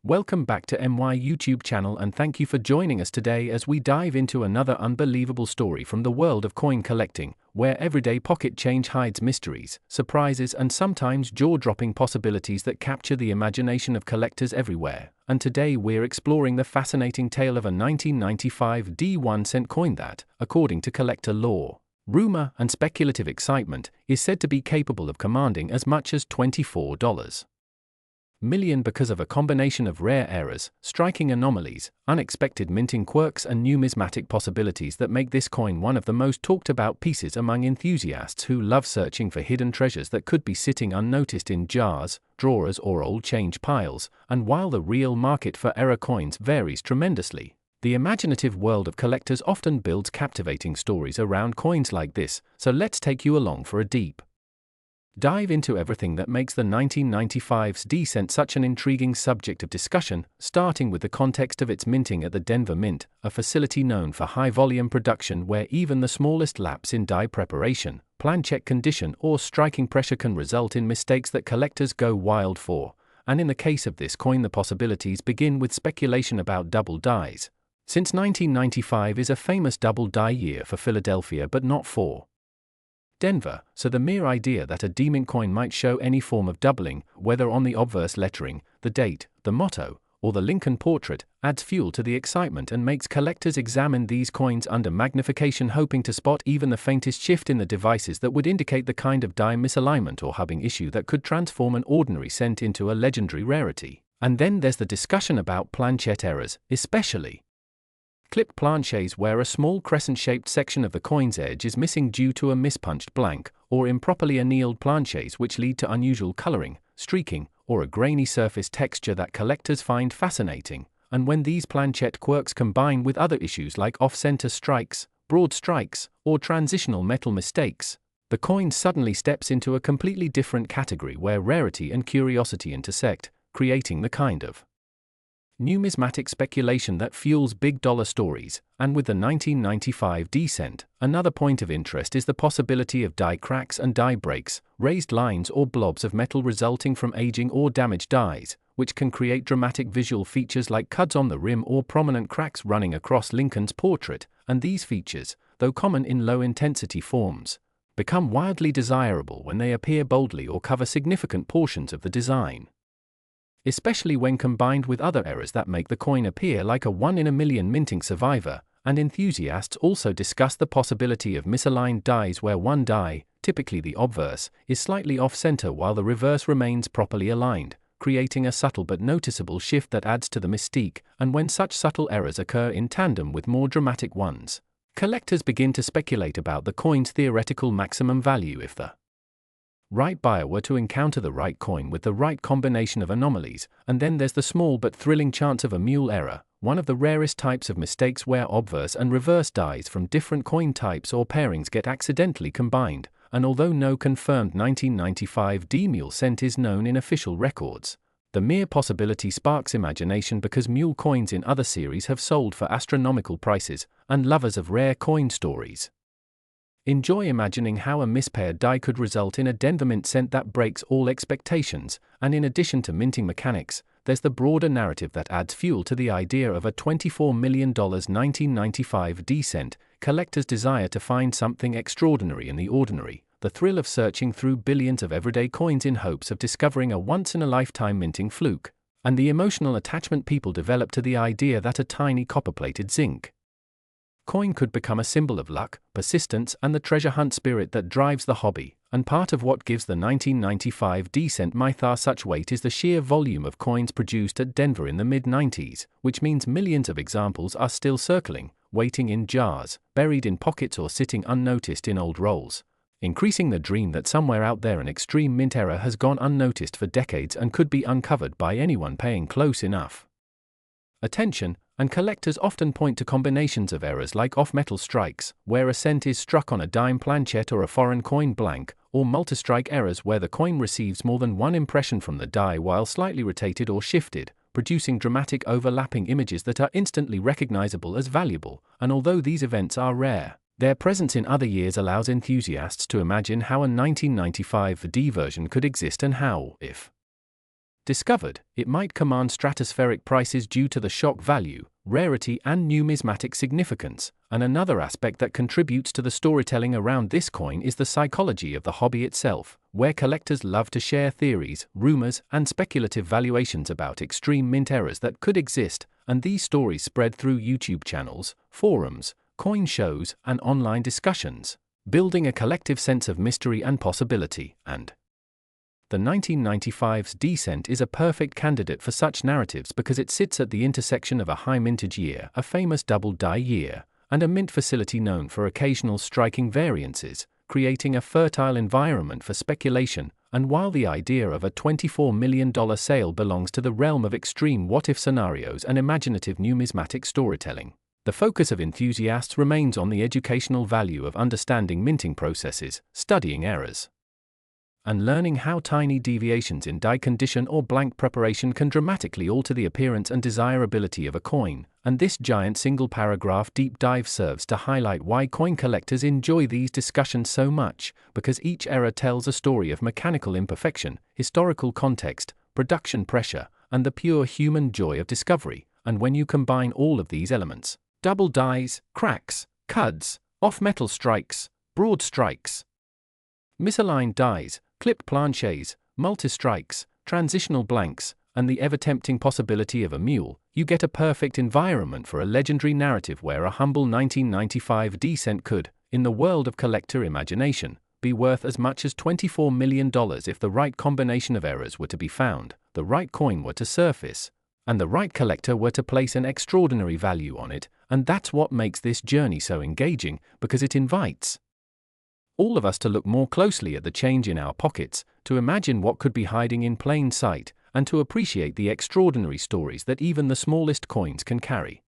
Welcome back to MY YouTube channel and thank you for joining us today as we dive into another unbelievable story from the world of coin collecting, where everyday pocket change hides mysteries, surprises and sometimes jaw-dropping possibilities that capture the imagination of collectors everywhere. And today we're exploring the fascinating tale of a 1995 1-cent coin that, according to collector lore, rumor and speculative excitement, is said to be capable of commanding as much as $24 million because of a combination of rare errors, striking anomalies, unexpected minting quirks and numismatic possibilities that make this coin one of the most talked about pieces among enthusiasts who love searching for hidden treasures that could be sitting unnoticed in jars, drawers or old change piles. And while the real market for error coins varies tremendously, the imaginative world of collectors often builds captivating stories around coins like this, so let's take you along for a deep dive into everything that makes the 1995's D-cent such an intriguing subject of discussion, starting with the context of its minting at the Denver Mint, a facility known for high-volume production where even the smallest lapse in die preparation, plan-check condition or striking pressure can result in mistakes that collectors go wild for. And in the case of this coin, the possibilities begin with speculation about double dies, since 1995 is a famous double die year for Philadelphia but not for Denver, so the mere idea that a D-Mint coin might show any form of doubling, whether on the obverse lettering, the date, the motto, or the Lincoln portrait, adds fuel to the excitement and makes collectors examine these coins under magnification, hoping to spot even the faintest shift in the devices that would indicate the kind of die misalignment or hubbing issue that could transform an ordinary cent into a legendary rarity. And then there's the discussion about planchet errors, especially clipped planchets where a small crescent-shaped section of the coin's edge is missing due to a mispunched blank, or improperly annealed planchets which lead to unusual coloring, streaking, or a grainy surface texture that collectors find fascinating. And when these planchet quirks combine with other issues like off-center strikes, broad strikes, or transitional metal mistakes, the coin suddenly steps into a completely different category where rarity and curiosity intersect, creating the kind of numismatic speculation that fuels big dollar stories. And with the 1995 D-cent, another point of interest is the possibility of die cracks and die breaks, raised lines or blobs of metal resulting from aging or damaged dies, which can create dramatic visual features like cuts on the rim or prominent cracks running across Lincoln's portrait. And these features, though common in low-intensity forms, become wildly desirable when they appear boldly or cover significant portions of the design, especially when combined with other errors that make the coin appear like a one-in-a-million minting survivor. And enthusiasts also discuss the possibility of misaligned dies where one die, typically the obverse, is slightly off-center while the reverse remains properly aligned, creating a subtle but noticeable shift that adds to the mystique. And when such subtle errors occur in tandem with more dramatic ones, collectors begin to speculate about the coin's theoretical maximum value if the right buyer were to encounter the right coin with the right combination of anomalies. And then there's the small but thrilling chance of a mule error, one of the rarest types of mistakes where obverse and reverse dies from different coin types or pairings get accidentally combined. And although no confirmed 1995 D-mule cent is known in official records, the mere possibility sparks imagination because mule coins in other series have sold for astronomical prices, and lovers of rare coin stories enjoy imagining how a mispaired die could result in a Denver Mint cent that breaks all expectations. And in addition to minting mechanics, there's the broader narrative that adds fuel to the idea of a $24 million 1995 D-cent. Collectors' desire to find something extraordinary in the ordinary, the thrill of searching through billions of everyday coins in hopes of discovering a once-in-a-lifetime minting fluke, and the emotional attachment people develop to the idea that a tiny copper-plated zinc coin could become a symbol of luck, persistence and the treasure hunt spirit that drives the hobby. And part of what gives the 1995 D-cent mythos such weight is the sheer volume of coins produced at Denver in the mid-90s, which means millions of examples are still circling, waiting in jars, buried in pockets or sitting unnoticed in old rolls, increasing the dream that somewhere out there an extreme mint error has gone unnoticed for decades and could be uncovered by anyone paying close enough attention. And collectors often point to combinations of errors like off-metal strikes, where a cent is struck on a dime planchet or a foreign coin blank, or multistrike errors where the coin receives more than one impression from the die while slightly rotated or shifted, producing dramatic overlapping images that are instantly recognizable as valuable. And although these events are rare, their presence in other years allows enthusiasts to imagine how a 1995 D version could exist and how, if discovered, it might command stratospheric prices due to the shock value, rarity, and numismatic significance. And another aspect that contributes to the storytelling around this coin is the psychology of the hobby itself, where collectors love to share theories, rumors, and speculative valuations about extreme mint errors that could exist, and these stories spread through YouTube channels, forums, coin shows, and online discussions, building a collective sense of mystery and possibility. And the 1995's descent is a perfect candidate for such narratives because it sits at the intersection of a high mintage year, a famous double die year, and a mint facility known for occasional striking variances, creating a fertile environment for speculation. And while the idea of a $24 million sale belongs to the realm of extreme what-if scenarios and imaginative numismatic storytelling, the focus of enthusiasts remains on the educational value of understanding minting processes, studying errors, and learning how tiny deviations in die condition or blank preparation can dramatically alter the appearance and desirability of a coin. And this giant single-paragraph deep dive serves to highlight why coin collectors enjoy these discussions so much, because each error tells a story of mechanical imperfection, historical context, production pressure, and the pure human joy of discovery. And when you combine all of these elements, double dies, cracks, cuds, off-metal strikes, broad strikes, misaligned dies, clipped planchets, multi-strikes, transitional blanks, and the ever-tempting possibility of a mule, you get a perfect environment for a legendary narrative where a humble 1995 descent could, in the world of collector imagination, be worth as much as $24 million if the right combination of errors were to be found, the right coin were to surface, and the right collector were to place an extraordinary value on it. And that's what makes this journey so engaging, because it invites all of us to look more closely at the change in our pockets, to imagine what could be hiding in plain sight, and to appreciate the extraordinary stories that even the smallest coins can carry.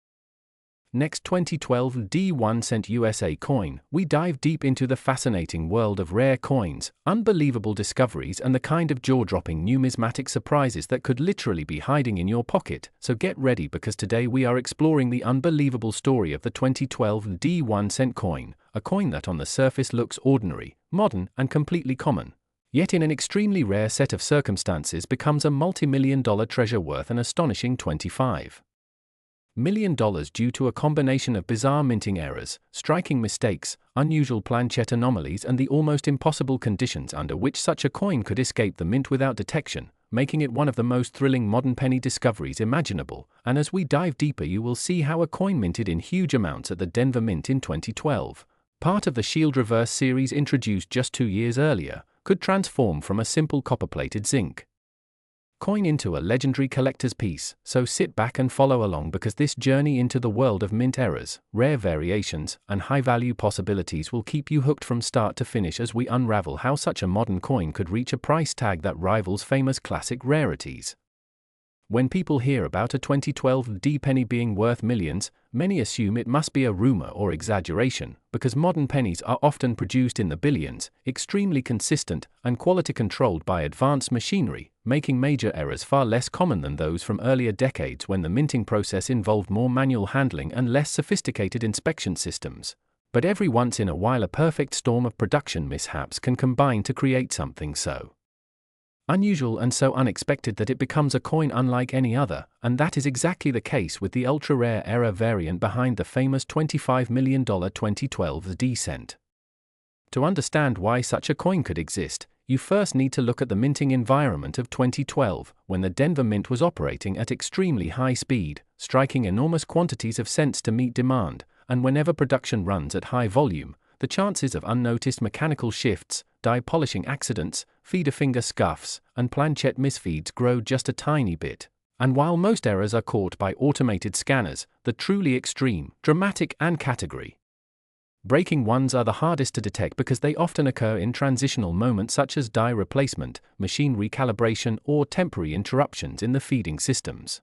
Next, 2012 D1 cent USA coin, we dive deep into the fascinating world of rare coins, unbelievable discoveries, and the kind of jaw-dropping numismatic surprises that could literally be hiding in your pocket. So get ready, because today we are exploring the unbelievable story of the 2012 D1 cent coin, a coin that on the surface looks ordinary, modern, and completely common, yet in an extremely rare set of circumstances becomes a multi-million-dollar treasure worth an astonishing $25 million due to a combination of bizarre minting errors, striking mistakes, unusual planchet anomalies, and the almost impossible conditions under which such a coin could escape the mint without detection, making it one of the most thrilling modern penny discoveries imaginable. And as we dive deeper, you will see how a coin minted in huge amounts at the Denver Mint in 2012, part of the Shield Reverse series introduced just 2 years earlier, could transform from a simple copper-plated zinc coin into a legendary collector's piece. So sit back and follow along, because this journey into the world of mint errors, rare variations, and high-value possibilities will keep you hooked from start to finish as we unravel how such a modern coin could reach a price tag that rivals famous classic rarities. When people hear about a 2012 D penny being worth millions, many assume it must be a rumor or exaggeration, because modern pennies are often produced in the billions, extremely consistent, and quality controlled by advanced machinery, making major errors far less common than those from earlier decades when the minting process involved more manual handling and less sophisticated inspection systems. But every once in a while a perfect storm of production mishaps can combine to create something so unusual and so unexpected that it becomes a coin unlike any other, and that is exactly the case with the ultra-rare error variant behind the famous $25 million 2012 descent. To understand why such a coin could exist, you first need to look at the minting environment of 2012, when the Denver Mint was operating at extremely high speed, striking enormous quantities of cents to meet demand, and whenever production runs at high volume, the chances of unnoticed mechanical shifts, die polishing accidents, feeder finger scuffs, and planchet misfeeds grow just a tiny bit. And while most errors are caught by automated scanners, the truly extreme, dramatic, and category breaking ones are the hardest to detect because they often occur in transitional moments such as die replacement, machine recalibration, or temporary interruptions in the feeding systems.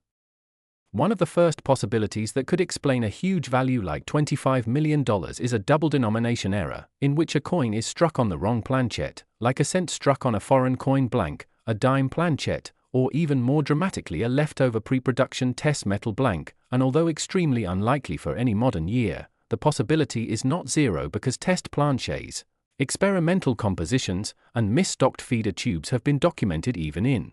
One of the first possibilities that could explain a huge value like $25 million is a double denomination error, in which a coin is struck on the wrong planchet, like a cent struck on a foreign coin blank, a dime planchet, or even more dramatically a leftover pre-production test metal blank. And although extremely unlikely for any modern year, the possibility is not zero, because test planchets, experimental compositions, and misstocked feeder tubes have been documented even in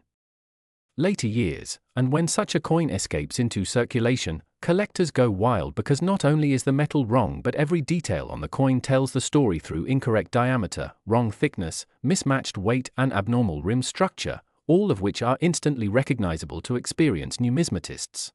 later years, and when such a coin escapes into circulation, collectors go wild because not only is the metal wrong but every detail on the coin tells the story through incorrect diameter, wrong thickness, mismatched weight and abnormal rim structure, all of which are instantly recognizable to experienced numismatists.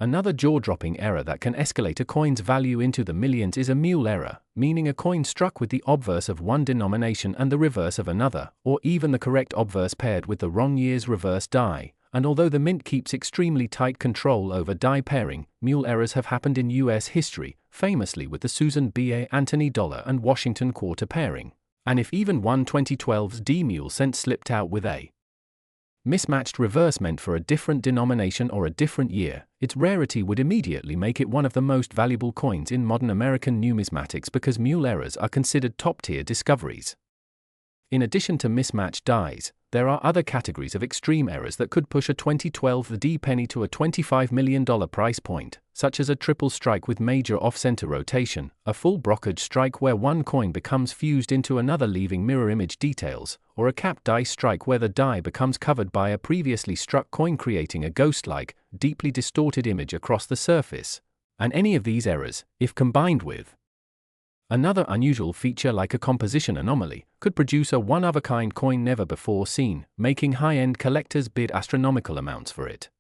Another jaw-dropping error that can escalate a coin's value into the millions is a mule error, meaning a coin struck with the obverse of one denomination and the reverse of another, or even the correct obverse paired with the wrong year's reverse die. And although the mint keeps extremely tight control over die pairing, mule errors have happened in U.S. history, famously with the Susan B. A. Anthony dollar and Washington quarter pairing. And if even one 2012's D mule cent slipped out with a mismatched reverse meant for a different denomination or a different year, its rarity would immediately make it one of the most valuable coins in modern American numismatics because mule errors are considered top-tier discoveries. In addition to mismatched dies, there are other categories of extreme errors that could push a 2012 D penny to a $25 million price point, such as a triple strike with major off-center rotation, a full brokerage strike where one coin becomes fused into another leaving mirror image details, or a capped die strike where the die becomes covered by a previously struck coin creating a ghost-like, deeply distorted image across the surface. And any of these errors, if combined with another unusual feature like a composition anomaly, could produce a one-of-a-kind coin never before seen, making high-end collectors bid astronomical amounts for it.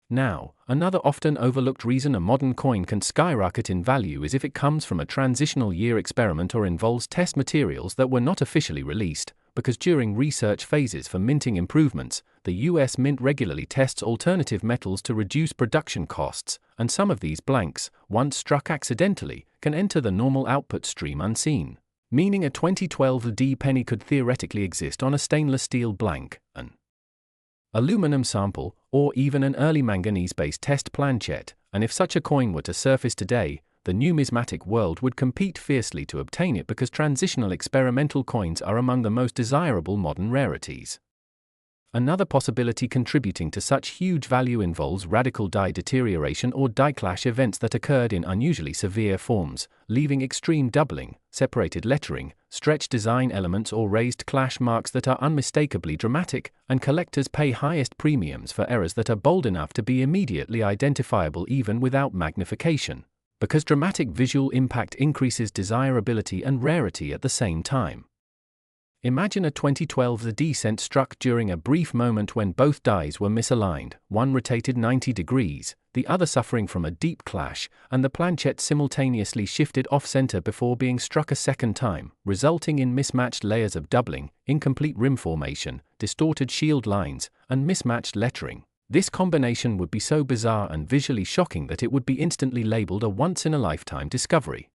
Now, another often overlooked reason a modern coin can skyrocket in value is if it comes from a transitional year experiment or involves test materials that were not officially released, because during research phases for minting improvements, the US Mint regularly tests alternative metals to reduce production costs, and some of these blanks, once struck accidentally, can enter the normal output stream unseen. Meaning a 2012 D penny could theoretically exist on a stainless steel blank, an aluminum sample, or even an early manganese-based test planchet, and if such a coin were to surface today, the numismatic world would compete fiercely to obtain it because transitional experimental coins are among the most desirable modern rarities. Another possibility contributing to such huge value involves radical die deterioration or die clash events that occurred in unusually severe forms, leaving extreme doubling, separated lettering, stretched design elements or raised clash marks that are unmistakably dramatic, and collectors pay highest premiums for errors that are bold enough to be immediately identifiable even without magnification, because dramatic visual impact increases desirability and rarity at the same time. Imagine a 2012 D cent struck during a brief moment when both dies were misaligned, one rotated 90 degrees, the other suffering from a deep clash, and the planchet simultaneously shifted off-center before being struck a second time, resulting in mismatched layers of doubling, incomplete rim formation, distorted shield lines, and mismatched lettering. This combination would be so bizarre and visually shocking that it would be instantly labeled a once-in-a-lifetime discovery.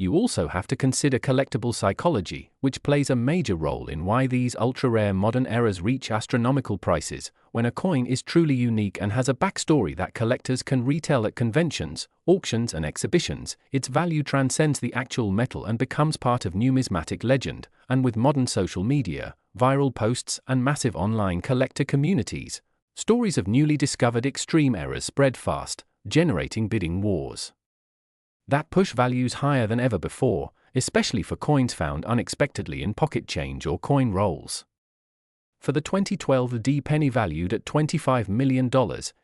You also have to consider collectible psychology, which plays a major role in why these ultra-rare modern errors reach astronomical prices. When a coin is truly unique and has a backstory that collectors can retell at conventions, auctions and exhibitions, its value transcends the actual metal and becomes part of numismatic legend. And with modern social media, viral posts and massive online collector communities, stories of newly discovered extreme errors spread fast, generating bidding wars that push values higher than ever before, especially for coins found unexpectedly in pocket change or coin rolls. For the 2012 D penny valued at $25 million,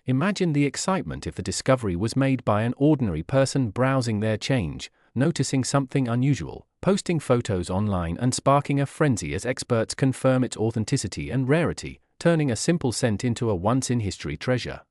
imagine the excitement if the discovery was made by an ordinary person browsing their change, noticing something unusual, posting photos online and sparking a frenzy as experts confirm its authenticity and rarity, turning a simple cent into a once-in-history treasure.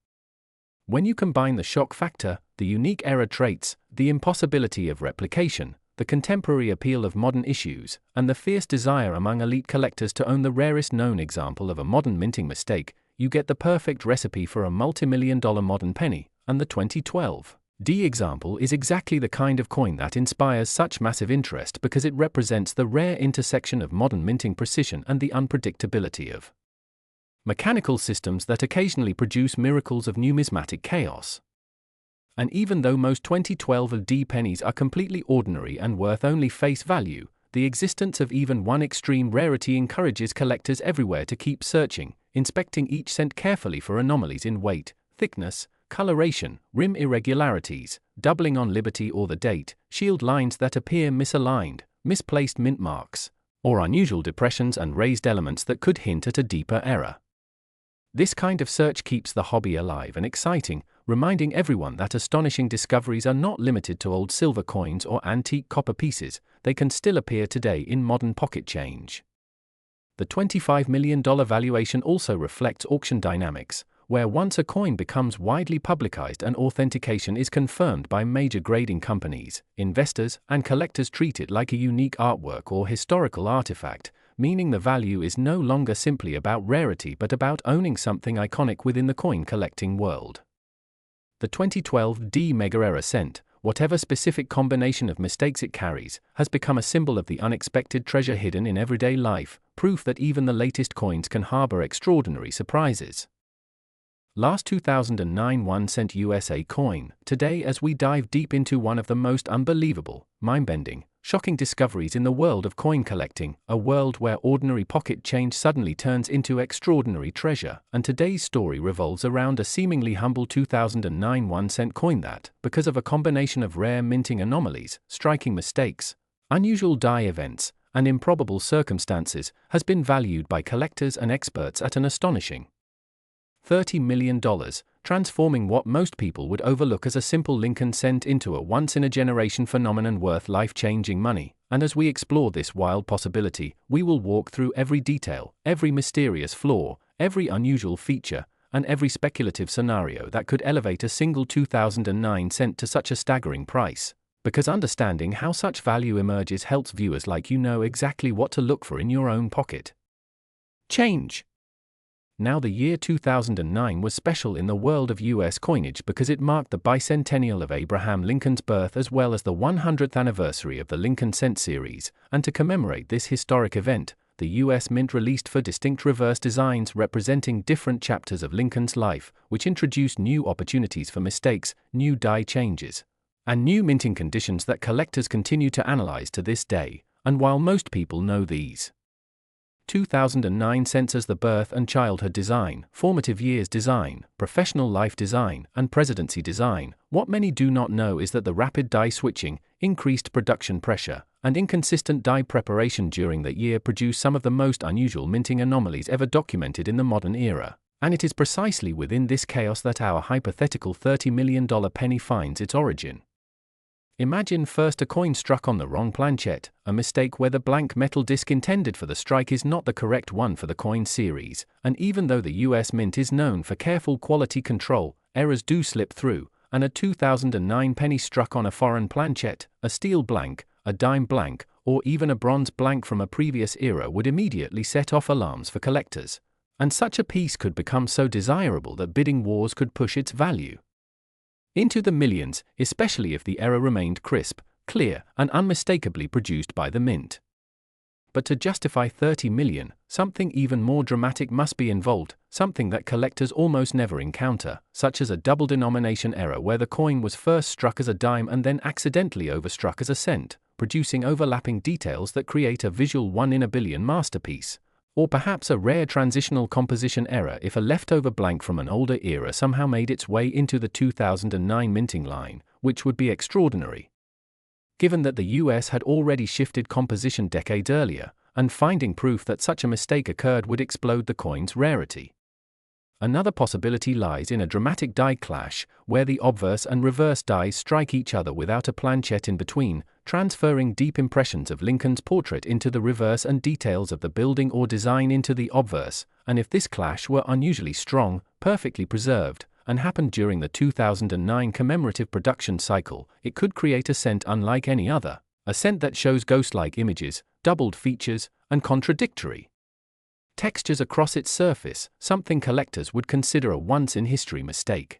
When you combine the shock factor, the unique error traits, the impossibility of replication, the contemporary appeal of modern issues, and the fierce desire among elite collectors to own the rarest known example of a modern minting mistake, you get the perfect recipe for a multi-million-dollar modern penny, and the 2012 D example is exactly the kind of coin that inspires such massive interest because it represents the rare intersection of modern minting precision and the unpredictability of mechanical systems that occasionally produce miracles of numismatic chaos. And even though most 2012 D pennies are completely ordinary and worth only face value, the existence of even one extreme rarity encourages collectors everywhere to keep searching, inspecting each cent carefully for anomalies in weight, thickness, coloration, rim irregularities, doubling on liberty or the date, shield lines that appear misaligned, misplaced mint marks, or unusual depressions and raised elements that could hint at a deeper error. This kind of search keeps the hobby alive and exciting, reminding everyone that astonishing discoveries are not limited to old silver coins or antique copper pieces. They can still appear today in modern pocket change. The $25 million valuation also reflects auction dynamics, where once a coin becomes widely publicized and authentication is confirmed by major grading companies, investors and collectors treat it like a unique artwork or historical artifact, meaning the value is no longer simply about rarity but about owning something iconic within the coin collecting world. The 2012 D Mega Era cent, whatever specific combination of mistakes it carries, has become a symbol of the unexpected treasure hidden in everyday life, proof that even the latest coins can harbor extraordinary surprises. Last 2009 1 cent USA coin. Today, as we dive deep into one of the most unbelievable, mind-bending, shocking discoveries in the world of coin collecting, a world where ordinary pocket change suddenly turns into extraordinary treasure, and today's story revolves around a seemingly humble 2009 1 cent coin that, because of a combination of rare minting anomalies, striking mistakes, unusual die events, and improbable circumstances, has been valued by collectors and experts at an astonishing $30 million, transforming what most people would overlook as a simple Lincoln cent into a once-in-a-generation phenomenon worth life-changing money. And as we explore this wild possibility, we will walk through every detail, every mysterious flaw, every unusual feature, and every speculative scenario that could elevate a single 2009 cent to such a staggering price. Because understanding how such value emerges helps viewers like you know exactly what to look for in your own pocket change. Now, the year 2009 was special in the world of U.S. coinage because it marked the bicentennial of Abraham Lincoln's birth as well as the 100th anniversary of the Lincoln Cent series, and to commemorate this historic event, the U.S. Mint released four distinct reverse designs representing different chapters of Lincoln's life, which introduced new opportunities for mistakes, new die changes, and new minting conditions that collectors continue to analyze to this day. And while most people know these 2009 cents as the birth and childhood design, formative years design, professional life design, and presidency design, what many do not know is that the rapid die switching, increased production pressure, and inconsistent die preparation during that year produced some of the most unusual minting anomalies ever documented in the modern era. And it is precisely within this chaos that our hypothetical $30 million penny finds its origin. Imagine first a coin struck on the wrong planchet, a mistake where the blank metal disc intended for the strike is not the correct one for the coin series, and even though the US Mint is known for careful quality control, errors do slip through, and a 2009 penny struck on a foreign planchet, a steel blank, a dime blank, or even a bronze blank from a previous era would immediately set off alarms for collectors. And such a piece could become so desirable that bidding wars could push its value into the millions, especially if the error remained crisp, clear, and unmistakably produced by the mint. But to justify $30 million, something even more dramatic must be involved, something that collectors almost never encounter, such as a double denomination error where the coin was first struck as a dime and then accidentally overstruck as a cent, producing overlapping details that create a visual 1 in a billion masterpiece. Or perhaps a rare transitional composition error if a leftover blank from an older era somehow made its way into the 2009 minting line, which would be extraordinary, given that the US had already shifted composition decades earlier, and finding proof that such a mistake occurred would explode the coin's rarity. Another possibility lies in a dramatic die clash, where the obverse and reverse dies strike each other without a planchet in between, transferring deep impressions of Lincoln's portrait into the reverse and details of the building or design into the obverse, and if this clash were unusually strong, perfectly preserved, and happened during the 2009 commemorative production cycle, it could create a cent unlike any other, a cent that shows ghost-like images, doubled features, and contradictory textures across its surface, something collectors would consider a once-in-history mistake.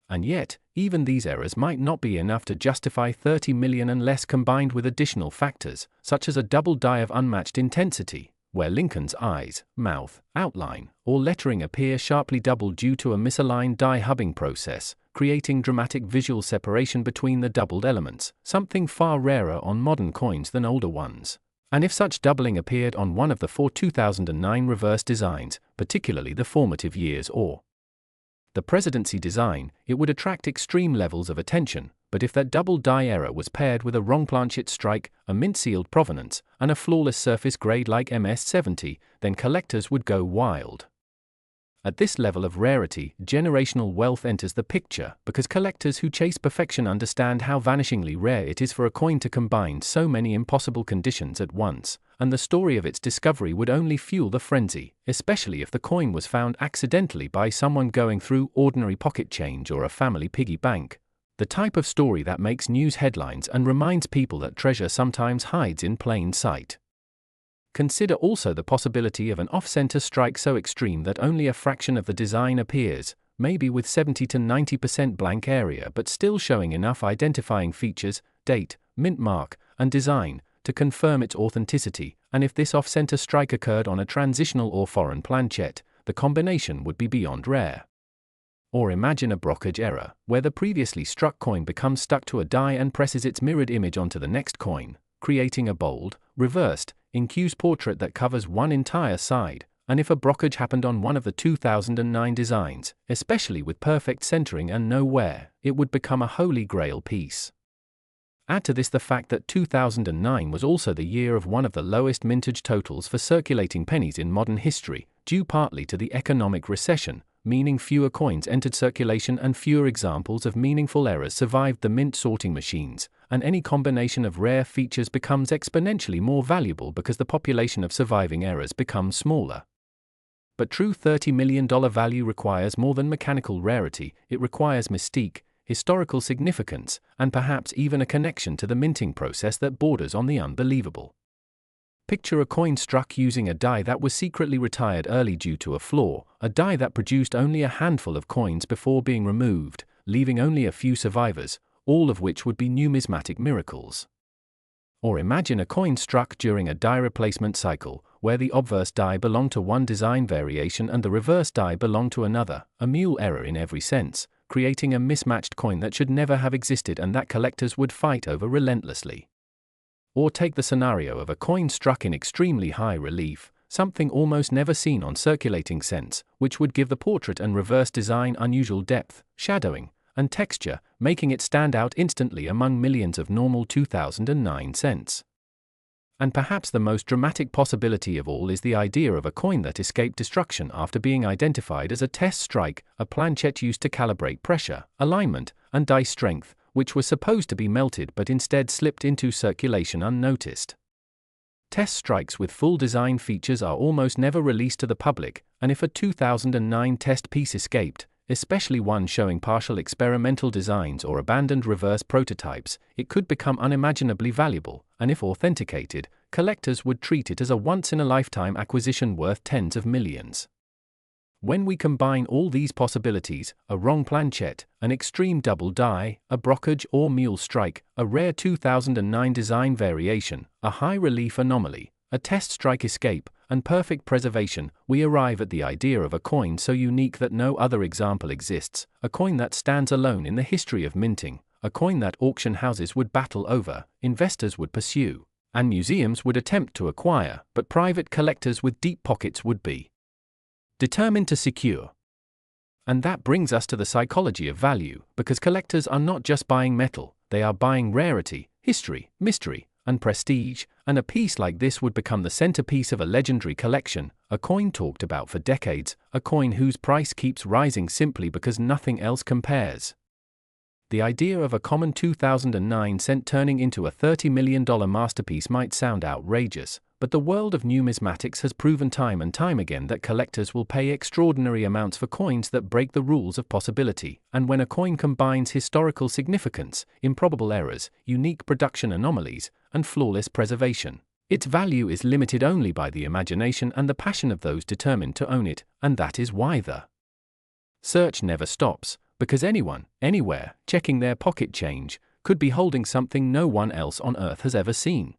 And yet, even these errors might not be enough to justify $30 million unless combined with additional factors, such as a double die of unmatched intensity, where Lincoln's eyes, mouth, outline, or lettering appear sharply doubled due to a misaligned die hubbing process, creating dramatic visual separation between the doubled elements, something far rarer on modern coins than older ones. And if such doubling appeared on one of the four 2009 reverse designs, particularly the formative years or the presidency design, it would attract extreme levels of attention. But if that double die error was paired with a wrong planchet strike, a mint-sealed provenance, and a flawless surface grade like MS-70, then collectors would go wild. At this level of rarity, generational wealth enters the picture, because collectors who chase perfection understand how vanishingly rare it is for a coin to combine so many impossible conditions at once, and the story of its discovery would only fuel the frenzy, especially if the coin was found accidentally by someone going through ordinary pocket change or a family piggy bank. The type of story that makes news headlines and reminds people that treasure sometimes hides in plain sight. Consider also the possibility of an off-center strike so extreme that only a fraction of the design appears, maybe with 70 to 90% blank area, but still showing enough identifying features, date, mint mark, and design, to confirm its authenticity, and if this off-center strike occurred on a transitional or foreign planchette, the combination would be beyond rare. Or imagine a brokerage error, where the previously struck coin becomes stuck to a die and presses its mirrored image onto the next coin, creating a bold, reversed, in-cues portrait that covers one entire side, and if a brokerage happened on one of the 2009 designs, especially with perfect centering and no wear, it would become a holy grail piece. Add to this the fact that 2009 was also the year of one of the lowest mintage totals for circulating pennies in modern history, due partly to the economic recession, meaning fewer coins entered circulation and fewer examples of meaningful errors survived the mint sorting machines, and any combination of rare features becomes exponentially more valuable because the population of surviving errors becomes smaller. But true $30 million value requires more than mechanical rarity, it requires mystique, historical significance, and perhaps even a connection to the minting process that borders on the unbelievable. Picture a coin struck using a die that was secretly retired early due to a flaw, a die that produced only a handful of coins before being removed, leaving only a few survivors, all of which would be numismatic miracles. Or imagine a coin struck during a die replacement cycle, where the obverse die belonged to one design variation and the reverse die belonged to another, a mule error in every sense, creating a mismatched coin that should never have existed and that collectors would fight over relentlessly. Or take the scenario of a coin struck in extremely high relief, something almost never seen on circulating cents, which would give the portrait and reverse design unusual depth, shadowing, and texture, making it stand out instantly among millions of normal 2009 cents. And perhaps the most dramatic possibility of all is the idea of a coin that escaped destruction after being identified as a test strike, a planchette used to calibrate pressure, alignment, and die strength, which was supposed to be melted but instead slipped into circulation unnoticed. Test strikes with full design features are almost never released to the public, and if a 2009 test piece escaped, especially one showing partial experimental designs or abandoned reverse prototypes, it could become unimaginably valuable, and if authenticated, collectors would treat it as a once-in-a-lifetime acquisition worth tens of millions. When we combine all these possibilities, a wrong planchette, an extreme double die, a brokerage or mule strike, a rare 2009 design variation, a high-relief anomaly, a test strike escape, and perfect preservation, we arrive at the idea of a coin so unique that no other example exists, a coin that stands alone in the history of minting, a coin that auction houses would battle over, investors would pursue, and museums would attempt to acquire, but private collectors with deep pockets would be determined to secure. And that brings us to the psychology of value, because collectors are not just buying metal, they are buying rarity, history, mystery, and prestige, and a piece like this would become the centerpiece of a legendary collection, a coin talked about for decades, a coin whose price keeps rising simply because nothing else compares. The idea of a common 2009 cent turning into a $30 million masterpiece might sound outrageous, but the world of numismatics has proven time and time again that collectors will pay extraordinary amounts for coins that break the rules of possibility, and when a coin combines historical significance, improbable errors, unique production anomalies, and flawless preservation, its value is limited only by the imagination and the passion of those determined to own it, and that is why the search never stops, because anyone, anywhere, checking their pocket change, could be holding something no one else on earth has ever seen.